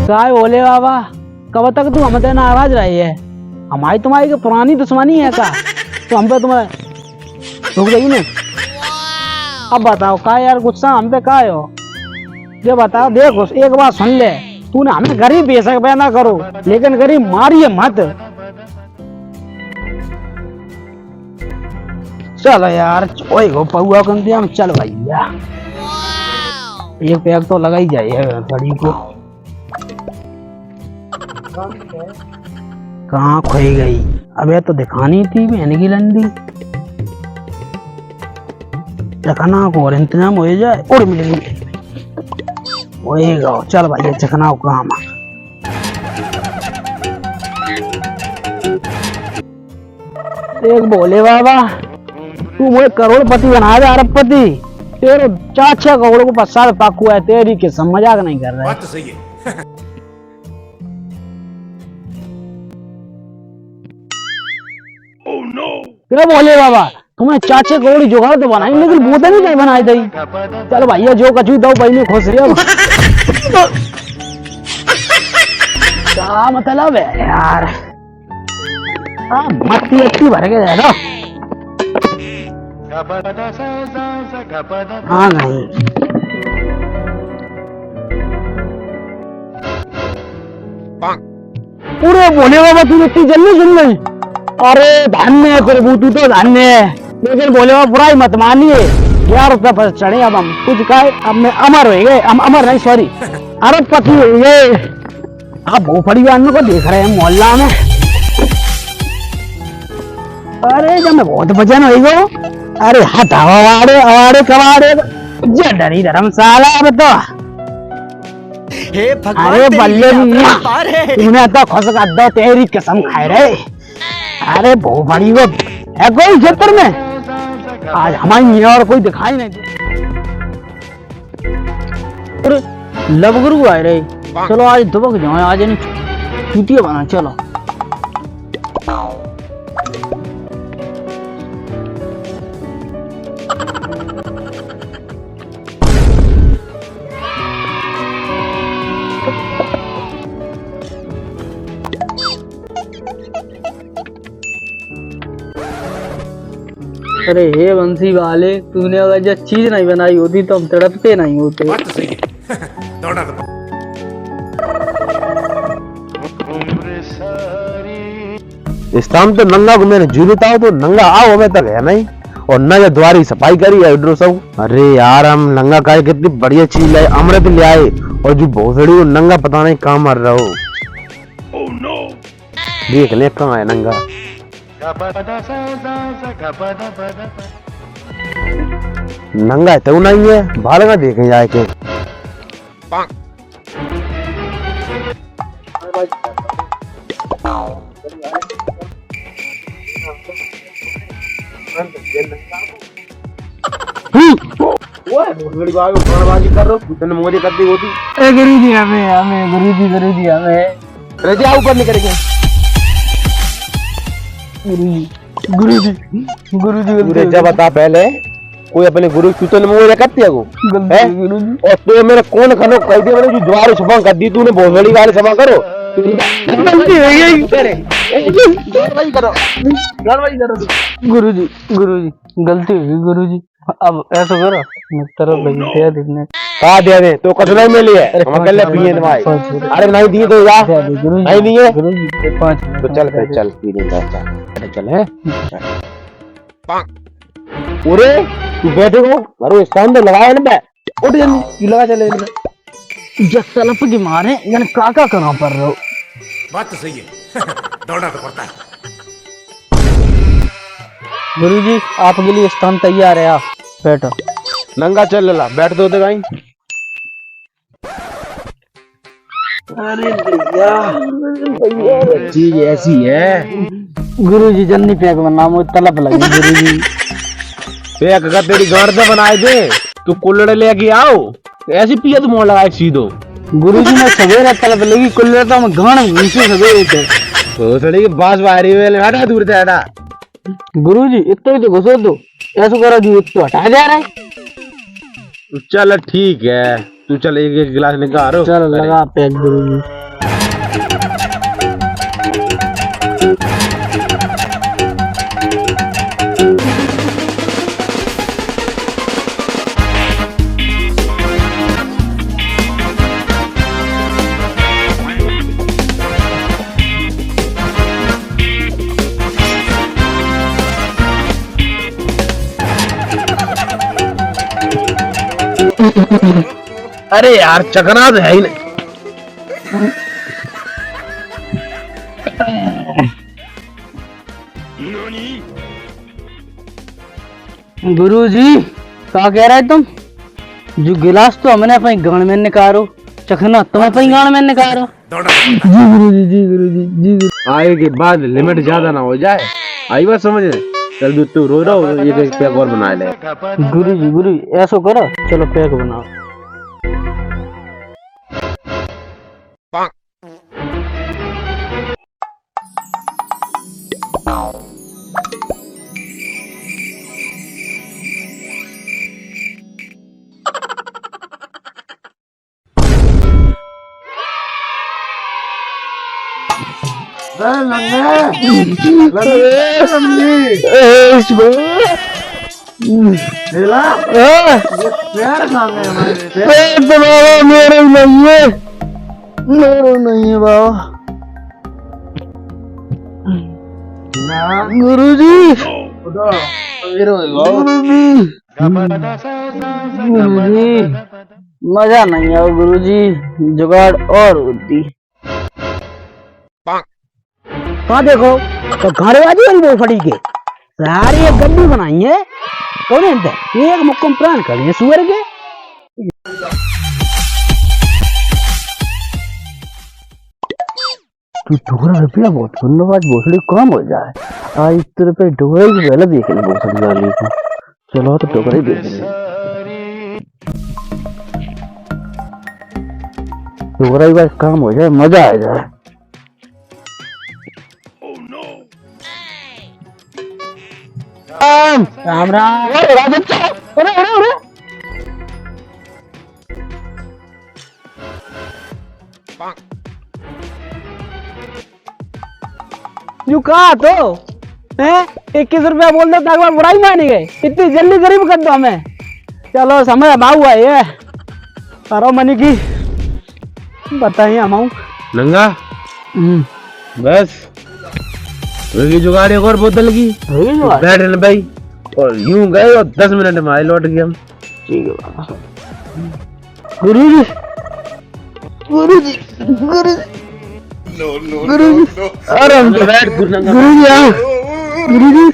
काय बोले बाबा, कब तक तू हमसे नाराज रही है? हमारी तुम्हारी की पुरानी दुश्मनी है का? तो हम पे तुम्हें रुक गई ना। अब बताओ का यार गुस्सा हम पे का हो? ये बताओ, देखो एक बात सुन ले, तूने हमें गरीब बेशक पैदा करो लेकिन गरीब मारिए मत। चलो यार ओए गो पहुआ कर दिया हम, चल भैया एक पैक तो लगा ही जाए गाड़ी को। कहाँ खोई गई? अबे तो दिखानी थी बहन की लंडी। चखना को और इंतजाम हो जाए और मिलेगी। चल भाई चखना को काम। एक बोले बाबा, तू मुझे करोड़पति बना दे, अरबपति। तेरे 4-6 करोड़ को 5 साल पाकू है तेरी के सब मजाक नहीं कर रहा है। बात तो सही है। Oh no! क्या बोले बाबा, तुम्हें 4-6 करोड़ जुगाड़ तो बनाई लेकिन वो तो नहीं बनाई दी। चल भैया जो कचू दो भाई खुश रहे। क्या मतलब है यार? मत्ती अत्ती भर के जाएगा। हाँ नहीं पूरे बोले बाबा, तू इतनी जल्दी सुन गई? अरे धन्य है प्रभु, तू तो धन्य है, लेकिन बोले बाबा बुराई मत मानिए। 11 रुपये पर चढ़े, अब हम कुछ कहे, अब मैं अमर हो गए, हम अमर नहीं सॉरी अरबपति हो गए। आप भोपड़ी वालों को देख रहे हैं मोहल्ला में। अरे जब मैं बहुत वजन हो गो, अरे हाथ अवाड़े अवाड़े कवाड़े डरी धर्मशाला अब तो। अरे बल्ले तूने तो खुश कर दो, तेरी कसम खाए रहे। अरे भोपड़ी को है कोई क्षेत्र में आज हमारी और कोई दिखाई नहीं दे। लवगुरु आए रहे, चलो आज दुबक जाओ, आज चुटिया बना चलो। अरे हे बंसी वाले, तूने अगर जो चीज नहीं बनाई होती तो हम तड़पते नहीं होते। इस टाइम तो नंगा को मैंने जीविता हो तो नंगा आओ हमें तक है नहीं, और न ये द्वारी सफाई करी है इधर सब। अरे यार हम नंगा का कितनी बढ़िया चीज लाए, अमृत ले आए, और जो भोसड़ी वो नंगा पता नहीं कहाँ मर रहा हो। देख ले कहाँ है नंगा। नंगा है तो नहीं है, भालगा देखें जाके। कर रहा मोदी करती होती। गुरुजी हमें गुरुजी हमें रजा ऊपर निकल गए। गुरुजी जब बता पहले कोई अपने गुरु चुतन में करती है और तो मेरे कौन खनो कह दिया मैंने जो द्वार सफा कर दी तूने भोसड़ी वाले सफा करो। गुरुजी गलती हुई गुरुजी, अब ऐसा करो तरफ कहा दे दे तो कचरा में लिए अरे नहीं दिए तो यार नहीं दिए तो चल फिर चल चल है। पूरे तू बैठे को मारो स्थान तो लगाया ना उठ जल्दी लगा चले जब तलप की मारे यानी काका कहाँ पर रहो। बात तो सही है। दौड़ना तो पड़ता है। गुरुजी आपके लिए स्थान तैयार है, आप बैठो। नंगा चल ला बैठ दो तो भाई। अरे भैया चीज ऐसी है गुरुजी जल्दी पैक बना, मुझे तलब लगी गुरुजी। पैक का तेरी गार्ड बनाए दे, तू कुल्लड़ लेके आओ ऐसी पिया तो मोड़ लगाए सीधो। गुरुजी मैं सवेरा तलब लगी कुल्लड़ तो मैं गान नीचे सवेरे थे भोसड़ी के बास बाहरी वेले हटा दूर से हटा। गुरुजी इतना ही तो घुसो दो, ऐसा करो जी तो हटा जा रहा है। चल ठीक है तू चल एक गिलास लेकर आ रहा। चल लगा पैक गुरुजी। अरे यार चकना तो है ही नहीं। गुरुजी क्या कह रहे तुम? जो गिलास तो हमने अपनी गान में निकालो, चखना तुम अपनी गान में निकालो। दौड़ना जी गुरुजी, जी गुरुजी, जी गुरु। आगे के बाद लिमिट ज्यादा ना हो जाए, आई बात समझ रहे? चल तू रो रहा हो, एक पैक और बना ले। गुरुजी गुरुजी ऐसा करो, चलो पैक बनाओ। मेरे नहीं है बाबा। गुरुजी गुरुजी मजा नहीं आओ गुरुजी, जुगाड़ और होती। कहाँ देखो तो घरवाजी वाली वो फटी के सारी एक गड्डी बनाई है। कौन है एक मुक्कम प्राण कर दिए सुअर के। तू टुकड़ा रुपया बहुत धन्यवाद भोसड़ी कम हो जाए। आज तेरे पे टुकड़े की पहले देख ले भोसड़ी वाली को। चलो तो टुकड़े देख ले, टुकड़ा ही बस काम हो जाए, मजा आ जाए। राम राम। यू कहा तो 21 रुपया बोल दो, एक बार बुराई मानी गए। इतनी जल्दी गरीब कर दो हमें। चलो समय भाव हुआ है करो मनी की बताइए हम। नंगा बस होगी जुगाड़ एक और बोतल की, बैठ न भाई। और यूं गए और 10 मिनट में आए लौट गए हम। ठीक है बाबा। गुरुजी गुरुजी गुरुजी गुरुजी आराम से बैठ गुरुजी आओ गुरुजी।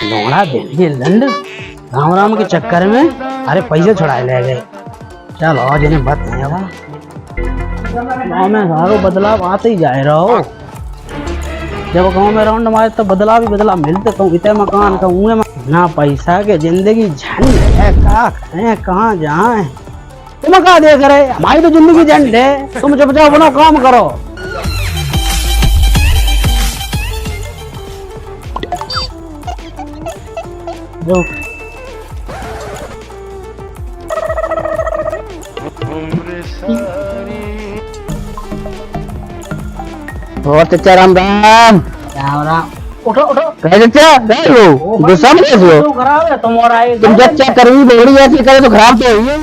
लोड़ा देखिए लंड राम राम के चक्कर में अरे पैसे छुड़ाए ले गए। चलो आज इन्हें बात नहीं आवा गाँव में सारो बदलाव आते ही जाए रहो। जब गाँव में राउंड मारे तो बदलाव ही बदलाव मिलते। कहूँ इतने मकान कहूँ ना पैसा के जिंदगी झंड है, का करें कहाँ जाए। तुम क्या देख रहे, हमारी तो जिंदगी झंड है। तुम चुपचाप बनो काम करो। जो और चचा राम राम। राम राम। उठो उठो चचा, गुस्सा में कैसे हो? खराब है तुम और आए। तुम चचा करवी बोली ऐसी करे तो खराब तो हुई है।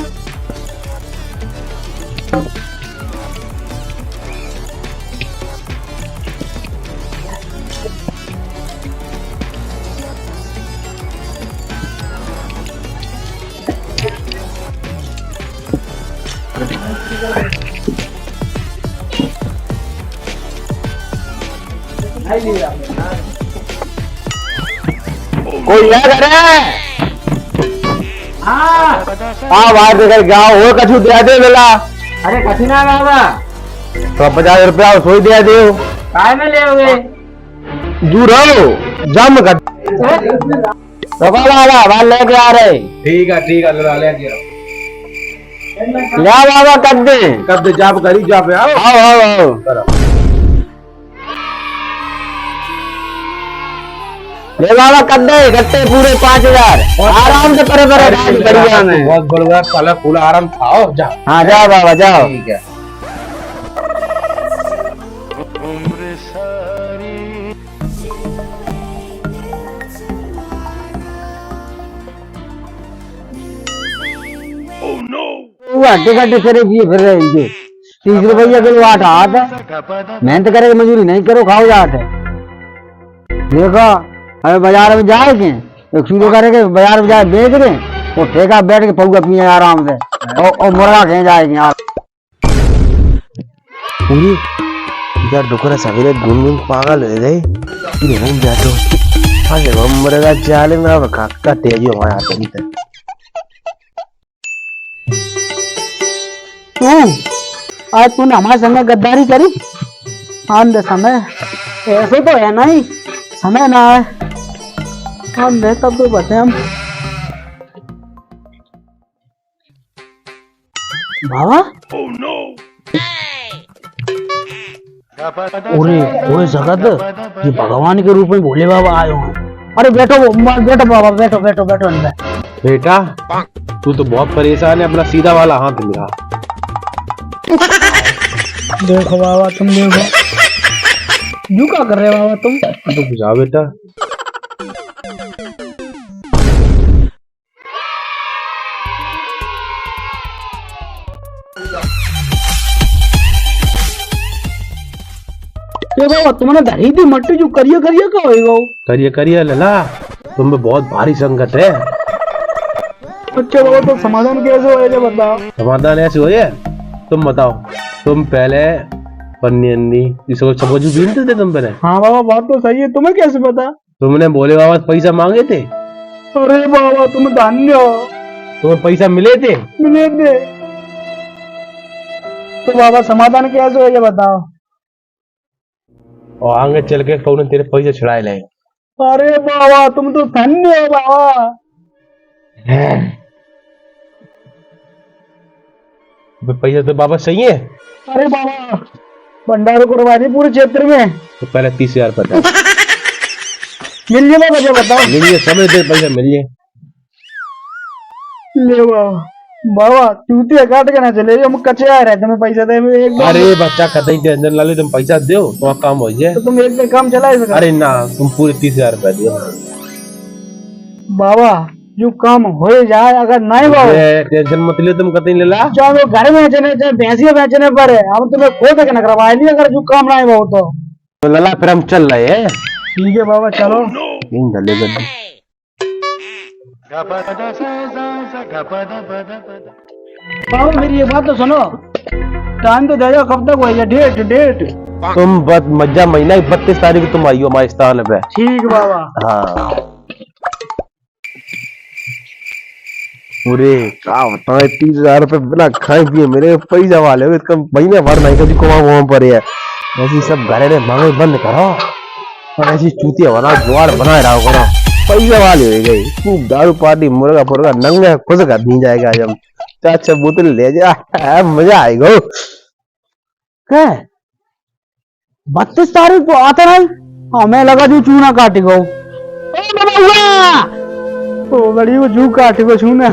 कोई है घर है? हाँ बाहर देकर गाँव हो कछु दिया दे बेला। अरे कछु ना बाबा तो 50 रुपया सोई दिया दे। काय में ले दूर हो जम कर बाबा बाहर लेके आ रहे। ठीक है ले बाबा कब दे जाप करी जाप आओ आओ आओ आओ। ले बाबा कद्दे गट्टे पूरे 5000 आराम से करे राज बढ़िया में। बहुत बढ़िया साला पूरा आराम खाओ जा। हाँ जाओ बाबा जाओ। ठीक है। हड्डी गड्डी करे जी फिर रहे 30 रुपया किलो आटा हाथ है। मेहनत करे मजदूरी नहीं करो खाओ जाते। देखो हमें बाजार में जाएंगे, एक चूल्हे करेंगे, बाजार में जाए बेच रहे, वो ठेका बैठ के पौगा पिए आराम से, और मुर्गा कहीं जाएंगे यार। पूरी यार डुकरा सवेरे गुनगुन पागल हो गए ये हम जातो आज हम मुर्गा चाले ना काका तेजी हमारे हाथ में है तू आज तूने हमारे संग गद्दारी करी। हम दे समय ऐसे तो है नहीं, समय ना है हम दे तब तो बते हम। बाबा ओरे ओए जगत ये भगवान के रूप में भोले बाबा आए हैं। अरे बैठो बैठो बाबा, बैठो बैठो बैठो अंदर। बेटा तू तो बहुत परेशान है, अपना सीधा वाला हाथ मिला। देखो बाबा तुम देखो यू क्या कर रहे हो बाबा तुम? तो बुझा बेटा ये बाबा तुमने धरी थी मट्टी जो करिए करिए का होएगा। करिए करिए लला तुम में बहुत भारी संकट है। अच्छा बाबा तो समाधान कैसे होएगा बताओ? समाधान ऐसे हो तुम बताओ। तुम पहले पन्नी अन्नी इसको समझ बीनते थे तुम पहले। हाँ बाबा बात तो सही है, तुम्हें कैसे पता? तुमने बोले बाबा पैसा मांगे थे। अरे बाबा तुम धन्य हो, तुम्हें पैसा मिले थे। मिले थे तो बाबा समाधान कैसे होएगा बताओ? और आगे चल के कौन तेरे पैसे छुड़ाए ले। अरे बाबा तुम तो धन्य हो बाबा। पैसा तो बाबा सही है। अरे बाबा भंडार करवानी पूरे क्षेत्र में तो पहले 30,000 पता मिल जाए मुझे बताओ। मिलिए समय दे पैसा मिलिए। ले बाबा बाबा चूतिया काट के ना चले हम कच्चे आ रहे तुम्हें पैसा दे एक बार। अरे बच्चा कतई टेंशन ला ले, तुम पैसा दो तो काम हो जाए। तो तुम एक दिन काम चला सकते। अरे ना तुम पूरे 30,000 रुपए दियो बाबा जो काम हो जाए, अगर नहीं बाबा टेंशन मत लियो तुम कतई ले ला। चाहे वो घर में बेचने चाहे भैंसिया बेचने पड़े हम तुम्हें खो तक न करवाए नहीं, अगर जो काम नहीं हो तो लला फिर हम चल रहे हैं। ठीक है बाबा चलो। बाबा मेरी ये बात तो सुनो, टाइम तो दे जाओ, कब तक होएगा? डेट डेट तुम बस मज्जा महीना 32 तारीख को तुम आई हो हमारे स्थान पे। ठीक बाबा। हाँ पूरे क्या बताए 30,000 रुपए बिना खाए पिए मेरे पैसा वाले हो। इसका महीने भर नहीं कभी कुमार वहां पर है। ऐसी सब घरे मांगे बंद करो और ऐसी चूतिया बना जुआर बनाए रहो करो, पैसा वाले हो गई। खूब दारू पार्टी मुर्गा फुर्गा नंगे खुश कर दी जाएगा। जब चाचा बोतल ले जा मजा आएगा। क्या 32 तारीख को आता नहीं? हमें लगा जो चूना काटेगा। ओ बड़ी वो जू काटेगा चूना।